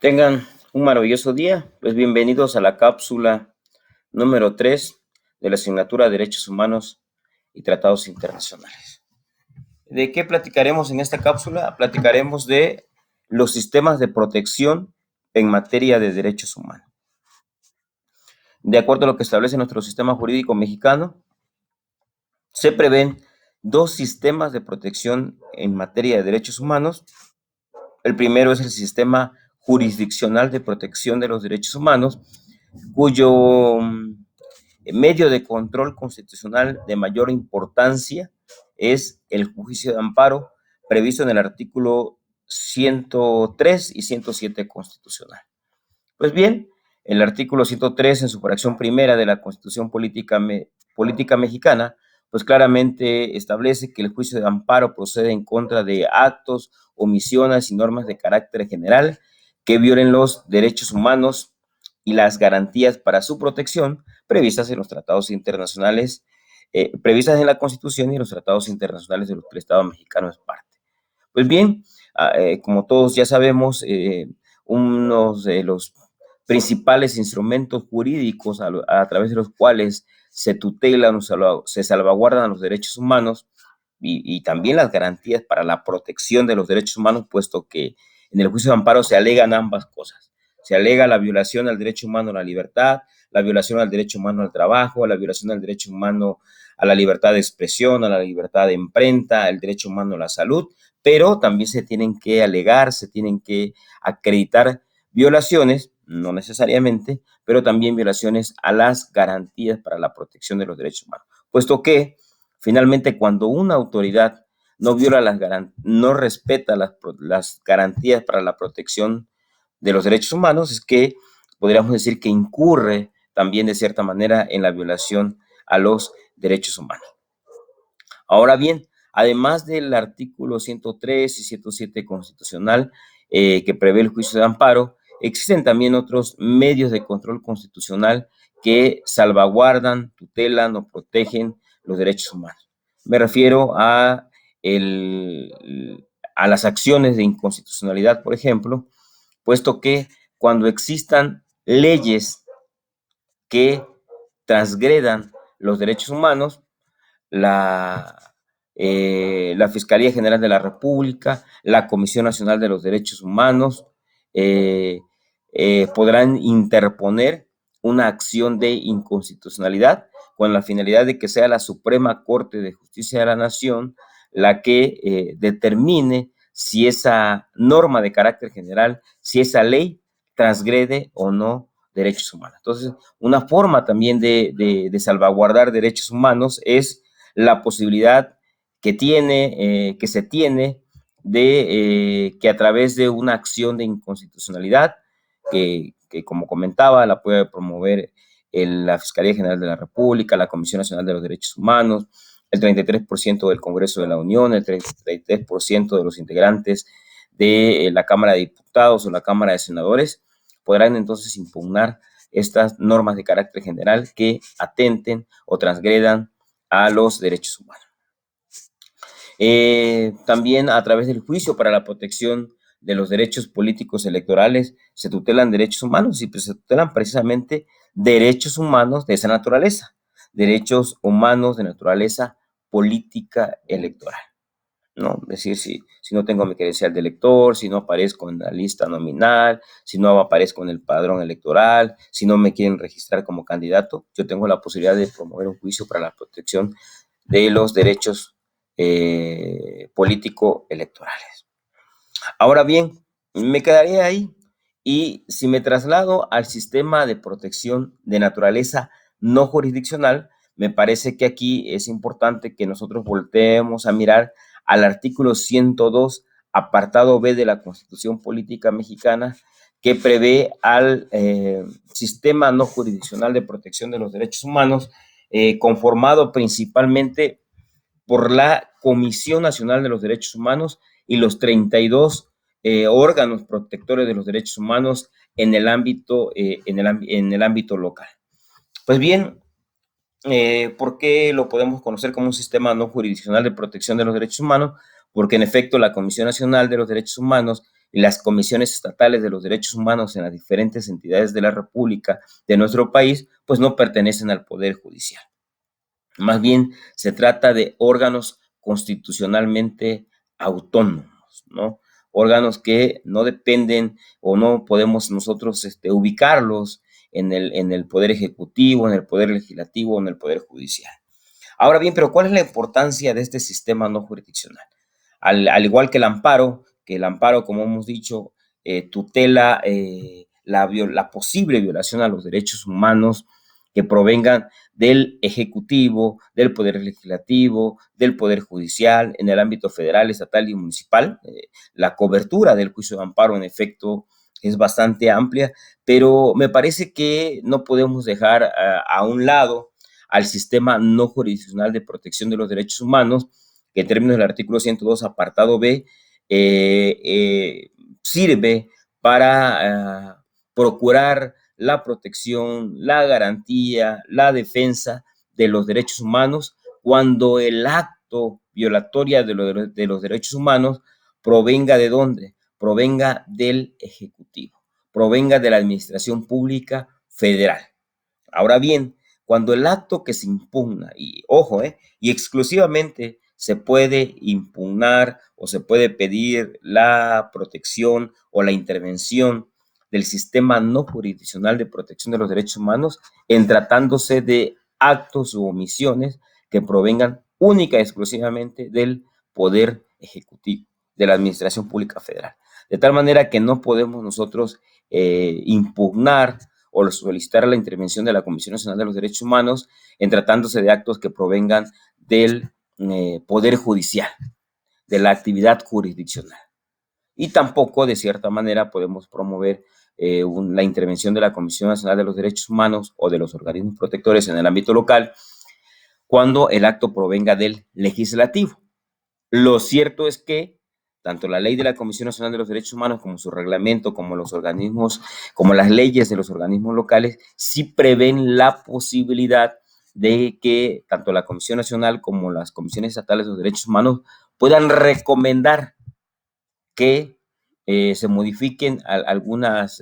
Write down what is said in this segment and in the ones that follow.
Tengan un maravilloso día. Pues bienvenidos a la cápsula número 3 de la asignatura de Derechos Humanos y Tratados Internacionales. ¿De qué platicaremos en esta cápsula? Platicaremos de los sistemas de protección en materia de derechos humanos. De acuerdo a lo que establece nuestro sistema jurídico mexicano, se prevén dos sistemas de protección en materia de derechos humanos. El primero es el sistema jurisdiccional de protección de los derechos humanos, cuyo medio de control constitucional de mayor importancia es el juicio de amparo previsto en el artículo 103 y 107 constitucional. Pues bien, el artículo 103 en su fracción primera de la Constitución Política Mexicana, pues claramente establece que el juicio de amparo procede en contra de actos, omisiones y normas de carácter general que violen los derechos humanos y las garantías para su protección previstas en los tratados internacionales, previstas en la Constitución y los tratados internacionales de los que el Estado mexicano es parte. Pues bien, como todos ya sabemos, uno de los principales instrumentos jurídicos a través de los cuales se tutelan o se salvaguardan los derechos humanos y también las garantías para la protección de los derechos humanos, puesto que en el juicio de amparo se alegan ambas cosas. Se alega la violación al derecho humano a la libertad, la violación al derecho humano al trabajo, la violación al derecho humano a la libertad de expresión, a la libertad de imprenta, el derecho humano a la salud, pero también se tienen que alegar, se tienen que acreditar violaciones, no necesariamente, pero también violaciones a las garantías para la protección de los derechos humanos, puesto que finalmente cuando una autoridad no respeta las garantías para la protección de los derechos humanos, es que podríamos decir que incurre también de cierta manera en la violación a los derechos humanos. Ahora bien, además del artículo 103 y 107 constitucional que prevé el juicio de amparo, existen también otros medios de control constitucional que salvaguardan, tutelan o protegen los derechos humanos. Me refiero a las acciones de inconstitucionalidad, por ejemplo, puesto que cuando existan leyes que transgredan los derechos humanos, la Fiscalía General de la República, la Comisión Nacional de los Derechos Humanos, podrán interponer una acción de inconstitucionalidad con la finalidad de que sea la Suprema Corte de Justicia de la Nación la que determine si esa norma de carácter general, si esa ley transgrede o no derechos humanos. Entonces, una forma también de salvaguardar derechos humanos es la posibilidad que se tiene de que a través de una acción de inconstitucionalidad, que como comentaba, la puede promover la Fiscalía General de la República, la Comisión Nacional de los Derechos Humanos, el 33% del Congreso de la Unión, el 33% de los integrantes de la Cámara de Diputados o la Cámara de Senadores, podrán entonces impugnar estas normas de carácter general que atenten o transgredan a los derechos humanos. También a través del juicio para la protección de los derechos políticos electorales se tutelan derechos humanos y pues se tutelan precisamente derechos humanos de esa naturaleza, derechos humanos de naturaleza política electoral, ¿no? Es decir, si no tengo mi credencial de elector, si no aparezco en la lista nominal, si no aparezco en el padrón electoral, si no me quieren registrar como candidato, yo tengo la posibilidad de promover un juicio para la protección de los derechos político-electorales. Ahora bien, me quedaría ahí y si me traslado al sistema de protección de naturaleza no jurisdiccional, me parece que aquí es importante que nosotros volteemos a mirar al artículo 102, apartado B de la Constitución Política Mexicana, que prevé al sistema no jurisdiccional de protección de los derechos humanos, conformado principalmente por la Comisión Nacional de los Derechos Humanos y los 32 órganos protectores de los derechos humanos en el ámbito local. Pues bien, ¿por qué lo podemos conocer como un sistema no jurisdiccional de protección de los derechos humanos? Porque en efecto la Comisión Nacional de los Derechos Humanos y las comisiones estatales de los derechos humanos en las diferentes entidades de la República de nuestro país, pues no pertenecen al Poder Judicial. Más bien se trata de órganos constitucionalmente autónomos, ¿no? Órganos que no dependen o no podemos nosotros ubicarlos en el Poder Ejecutivo, en el Poder Legislativo, en el Poder Judicial. Ahora bien, pero ¿cuál es la importancia de este sistema no jurisdiccional? Al igual que el amparo, como hemos dicho, tutela la posible violación a los derechos humanos que provengan del Ejecutivo, del Poder Legislativo, del Poder Judicial, en el ámbito federal, estatal y municipal. La cobertura del juicio de amparo, en efecto, es bastante amplia, pero me parece que no podemos dejar a un lado al sistema no jurisdiccional de protección de los derechos humanos, que en términos del artículo 102, apartado B, sirve para procurar la protección, la garantía, la defensa de los derechos humanos cuando el acto violatorio de los derechos humanos provenga ¿de dónde? Provenga del Ejecutivo, provenga de la Administración Pública Federal. Ahora bien, cuando el acto que se impugna, y ojo, y exclusivamente se puede impugnar o se puede pedir la protección o la intervención del sistema no jurisdiccional de protección de los derechos humanos en tratándose de actos u omisiones que provengan única y exclusivamente del Poder Ejecutivo, de la Administración Pública Federal. De tal manera que no podemos nosotros impugnar o solicitar la intervención de la Comisión Nacional de los Derechos Humanos en tratándose de actos que provengan del Poder Judicial, de la actividad jurisdiccional. Y tampoco, de cierta manera, podemos promover la intervención de la Comisión Nacional de los Derechos Humanos o de los organismos protectores en el ámbito local cuando el acto provenga del legislativo. Lo cierto es que tanto la ley de la Comisión Nacional de los Derechos Humanos como su reglamento, como los organismos, como las leyes de los organismos locales, sí prevén la posibilidad de que tanto la Comisión Nacional como las comisiones estatales de los derechos humanos puedan recomendar que se modifiquen algunas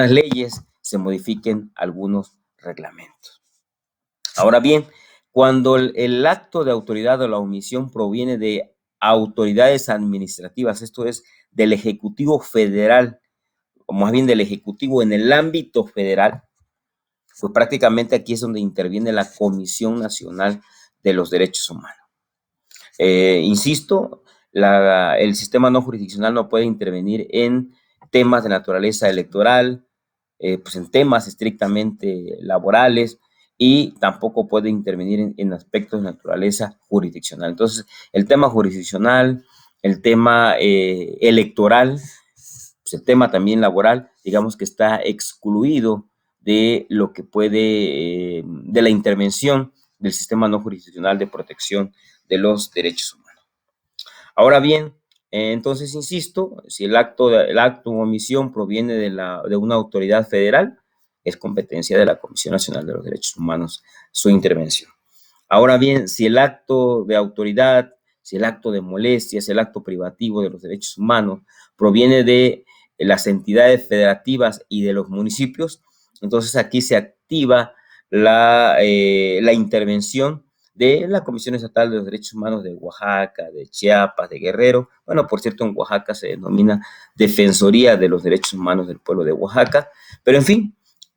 leyes, se modifiquen algunos reglamentos. Ahora bien, cuando el acto de autoridad o la omisión proviene de autoridades administrativas, esto es, del Ejecutivo Federal, o más bien del Ejecutivo en el ámbito federal, pues prácticamente aquí es donde interviene la Comisión Nacional de los Derechos Humanos. Insisto, el sistema no jurisdiccional no puede intervenir en temas de naturaleza electoral, pues en temas estrictamente laborales, y tampoco puede intervenir en aspectos de naturaleza jurisdiccional. Entonces, el tema jurisdiccional, el tema electoral, pues el tema también laboral, digamos que está excluido de lo que puede, de la intervención del sistema no jurisdiccional de protección de los derechos humanos. Ahora bien, entonces, insisto, si el acto o omisión proviene de una autoridad federal, es competencia de la Comisión Nacional de los Derechos Humanos su intervención. Ahora bien, si el acto de autoridad, si el acto de molestia, si el acto privativo de los derechos humanos proviene de las entidades federativas y de los municipios, entonces aquí se activa la intervención de la Comisión Estatal de los Derechos Humanos de Oaxaca, de Chiapas, de Guerrero. Bueno, por cierto, en Oaxaca se denomina Defensoría de los Derechos Humanos del Pueblo de Oaxaca. Pero en fin,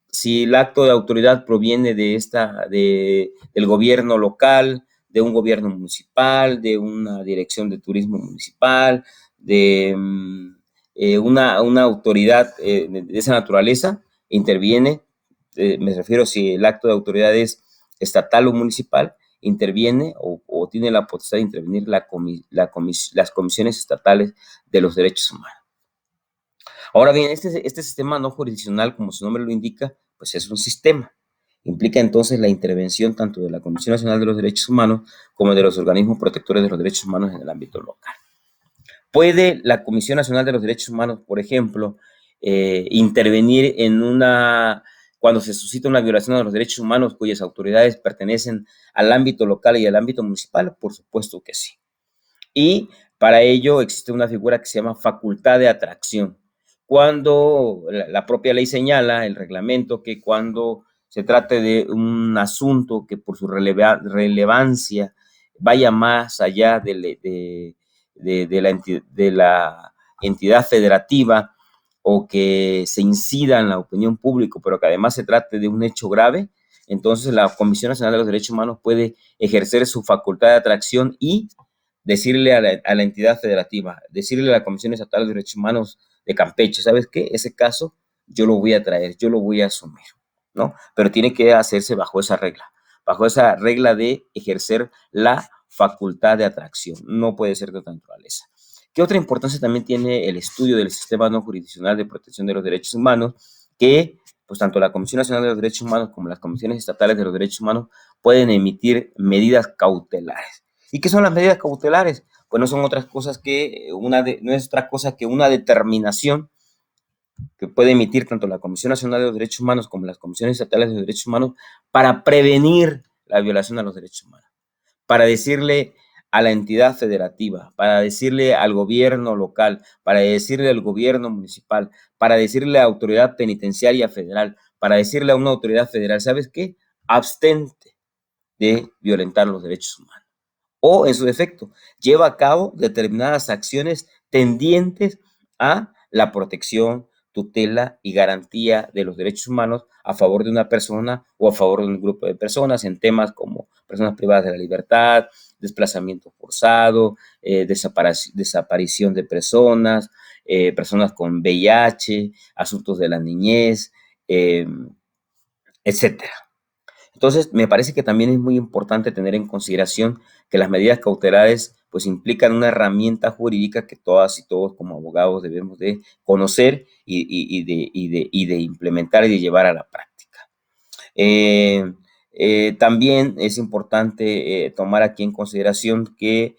si el acto de autoridad proviene del gobierno local, de un gobierno municipal, de una dirección de turismo municipal, de una autoridad de esa naturaleza, interviene, me refiero si el acto de autoridad es estatal o municipal, interviene o tiene la potestad de intervenir las comisiones estatales de los derechos humanos. Ahora bien, este sistema no jurisdiccional, como su nombre lo indica, pues es un sistema. Implica entonces la intervención tanto de la Comisión Nacional de los Derechos Humanos como de los organismos protectores de los derechos humanos en el ámbito local. ¿Puede la Comisión Nacional de los Derechos Humanos, por ejemplo, intervenir cuando se suscita una violación de los derechos humanos cuyas autoridades pertenecen al ámbito local y al ámbito municipal? Por supuesto que sí. Y Para ello existe una figura que se llama facultad de atracción. Cuando la propia ley señala, el reglamento, que cuando se trate de un asunto que por su relevancia vaya más allá de la entidad federativa, o que se incida en la opinión pública, pero que además se trate de un hecho grave, entonces la Comisión Nacional de los Derechos Humanos puede ejercer su facultad de atracción y decirle a la entidad federativa, decirle a la Comisión Estatal de Derechos Humanos de Campeche, ¿sabes qué? Ese caso yo lo voy a traer, yo lo voy a asumir, ¿no? Pero tiene que hacerse bajo esa regla de ejercer la facultad de atracción. No puede ser de otra naturaleza. ¿Qué otra importancia también tiene el estudio del sistema no jurisdiccional de protección de los derechos humanos? Que pues tanto la Comisión Nacional de los Derechos Humanos como las comisiones estatales de los derechos humanos pueden emitir medidas cautelares. ¿Y qué son las medidas cautelares? Pues no son otras cosas que no es otra cosa que una determinación que puede emitir tanto la Comisión Nacional de los Derechos Humanos como las comisiones estatales de los derechos humanos para prevenir la violación a los derechos humanos, para decirle a la entidad federativa, para decirle al gobierno local, para decirle al gobierno municipal, para decirle a la autoridad penitenciaria federal, para decirle a una autoridad federal, ¿sabes qué? Abstente de violentar los derechos humanos. O, en su defecto, lleva a cabo determinadas acciones tendientes a la protección, tutela y garantía de los derechos humanos a favor de una persona o a favor de un grupo de personas en temas como personas privadas de la libertad, desplazamiento forzado, desaparición de personas, personas con VIH, asuntos de la niñez, eh, etcétera. Entonces, me parece que también es muy importante tener en consideración que las medidas cautelares pues implican una herramienta jurídica que todas y todos como abogados debemos de conocer y de implementar y de llevar a la práctica. También es importante tomar aquí en consideración que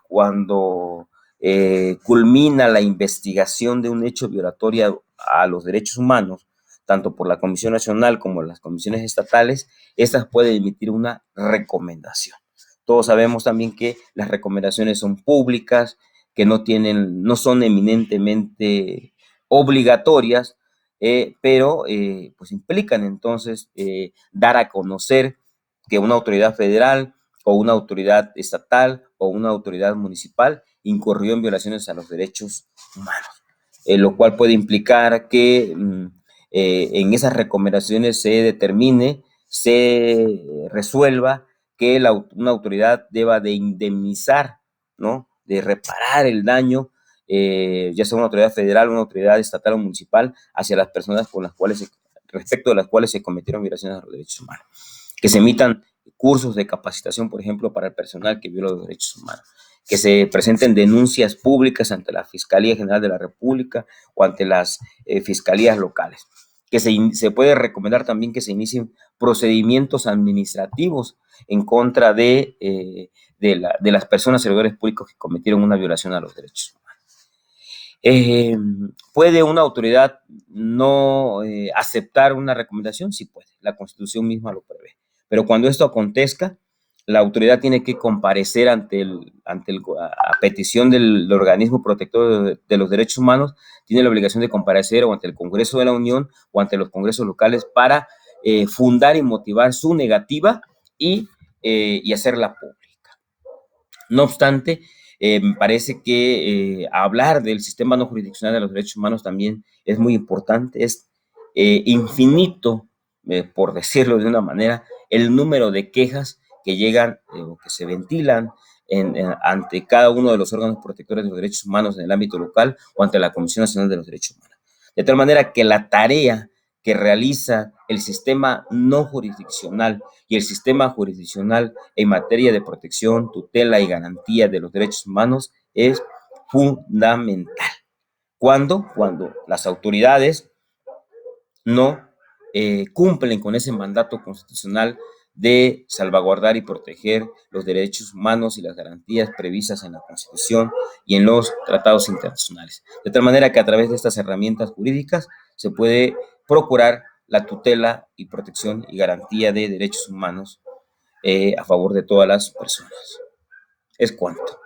cuando culmina la investigación de un hecho violatorio a los derechos humanos, tanto por la Comisión Nacional como las comisiones estatales, estas pueden emitir una recomendación. Todos sabemos también que las recomendaciones son públicas, que no son eminentemente obligatorias, pero pues implican entonces dar a conocer que una autoridad federal o una autoridad estatal o una autoridad municipal incurrió en violaciones a los derechos humanos, lo cual puede implicar que en esas recomendaciones se determine, se resuelva que una autoridad deba de indemnizar, ¿no? De reparar el daño, ya sea una autoridad federal, una autoridad estatal o municipal, hacia las personas respecto de las cuales se cometieron violaciones a los derechos humanos. Que se emitan cursos de capacitación, por ejemplo, para el personal que viola los derechos humanos. Que se presenten denuncias públicas ante la Fiscalía General de la República o ante las fiscalías locales. Que se puede recomendar también que se inicien procedimientos administrativos en contra de las personas servidores públicos que cometieron una violación a los derechos humanos. ¿Puede una autoridad no aceptar una recomendación? Sí puede, la Constitución misma lo prevé. Pero cuando esto acontezca, la autoridad tiene que comparecer a petición del organismo protector de los derechos humanos, tiene la obligación de comparecer o ante el Congreso de la Unión o ante los congresos locales para fundar y motivar su negativa y hacerla pública. No obstante, me parece que hablar del sistema no jurisdiccional de los derechos humanos también es muy importante, es infinito, por decirlo de una manera, el número de quejas que llegan o que se ventilan ante cada uno de los órganos protectores de los derechos humanos en el ámbito local o ante la Comisión Nacional de los Derechos Humanos. De tal manera que la tarea que realiza el sistema no jurisdiccional y el sistema jurisdiccional en materia de protección, tutela y garantía de los derechos humanos es fundamental. ¿Cuándo? Cuando las autoridades no cumplen con ese mandato constitucional de salvaguardar y proteger los derechos humanos y las garantías previstas en la Constitución y en los tratados internacionales. De tal manera que a través de estas herramientas jurídicas se puede procurar la tutela y protección y garantía de derechos humanos a favor de todas las personas. Es cuanto.